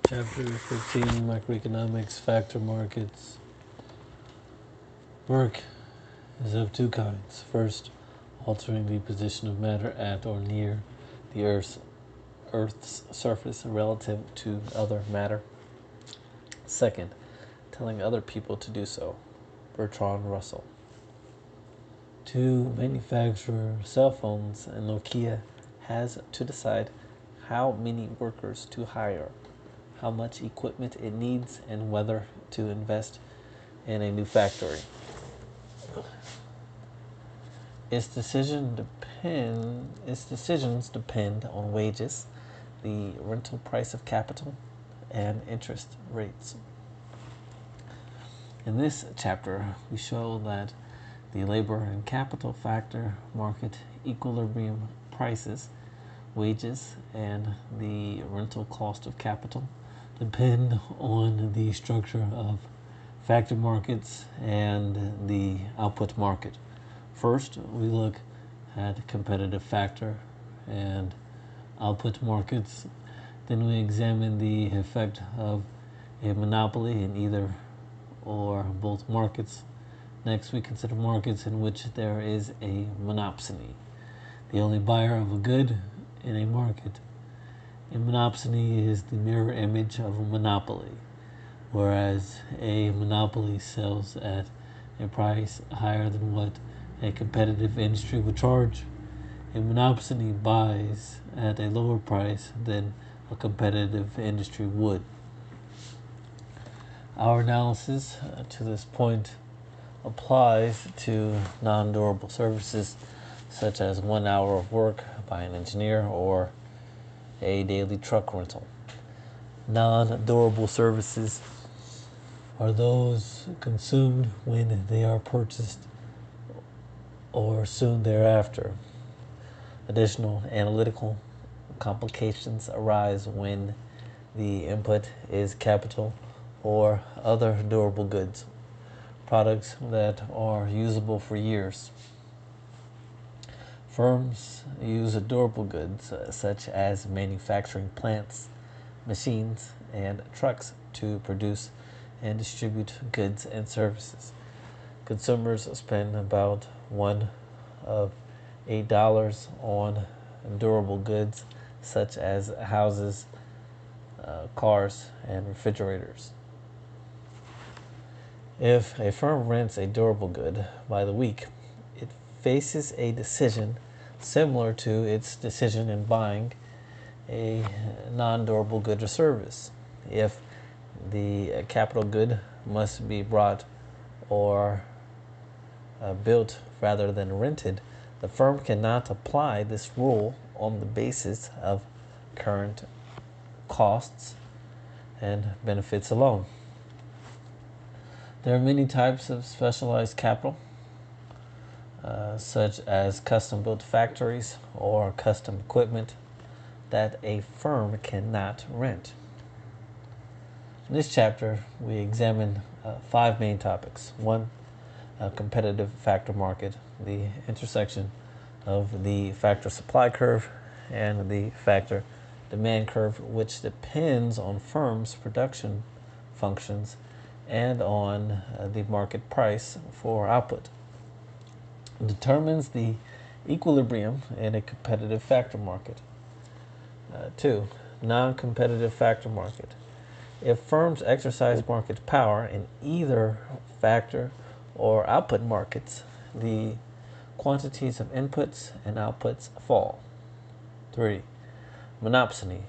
Chapter 15, Microeconomics, Factor Markets. Work is of two kinds. First, altering the position of matter at or near the Earth's surface relative to other matter. Second, telling other people to do so. Bertrand Russell. To manufacture cell phones, Nokia has to decide how many workers to hire, how much equipment it needs, and whether to invest in a new factory. Its decisions depend on wages, the rental price of capital, and interest rates. In this chapter, we show that the labor and capital factor market equilibrium prices, wages, and the rental cost of capital depend on the structure of factor markets and the output market. First, we look at competitive factor and output markets. Then we examine the effect of a monopoly in either or both markets. Next, we consider markets in which there is a monopsony, the only buyer of a good in a market. A monopsony is the mirror image of a monopoly, whereas a monopoly sells at a price higher than what a competitive industry would charge. A monopsony buys at a lower price than a competitive industry would. Our analysis to this point applies to non-durable services such as 1 hour of work by an engineer or a daily truck rental. Non-durable services are those consumed when they are purchased or soon thereafter. Additional analytical complications arise when the input is capital or other durable goods, products that are usable for years. Firms use durable goods such as manufacturing plants, machines, and trucks to produce and distribute goods and services. Consumers spend about $1 of $8 on durable goods such as houses, cars, and refrigerators. If a firm rents a durable good by the week, it faces a decision similar to its decision in buying a non-durable good or service. If the capital good must be brought or built rather than rented, the firm cannot apply this rule on the basis of current costs and benefits alone. There are many types of specialized capital, such as custom-built factories or custom equipment that a firm cannot rent. In this chapter, we examine 5 main topics. 1, competitive factor market, the intersection of the factor supply curve and the factor demand curve, which depends on firms' production functions and on the market price for output. It determines the equilibrium in a competitive factor market. 2, non-competitive factor market. If firms exercise market power in either factor or output markets, the quantities of inputs and outputs fall. 3, monopsony.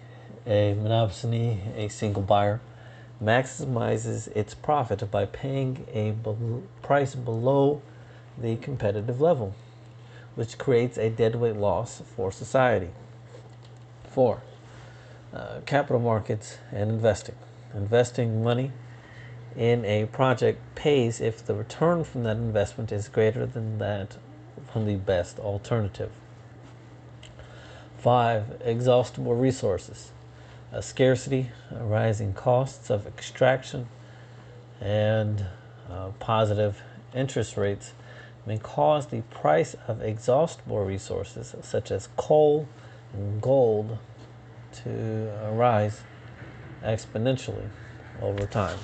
A monopsony, a single buyer, maximizes its profit by paying a price below the competitive level, which creates a deadweight loss for society. 4, capital markets and investing. Investing money in a project pays if the return from that investment is greater than that from the best alternative. 5, exhaustible resources. A scarcity, rising costs of extraction, and positive interest rates may cause the price of exhaustible resources such as coal and gold to rise. exponentially over time.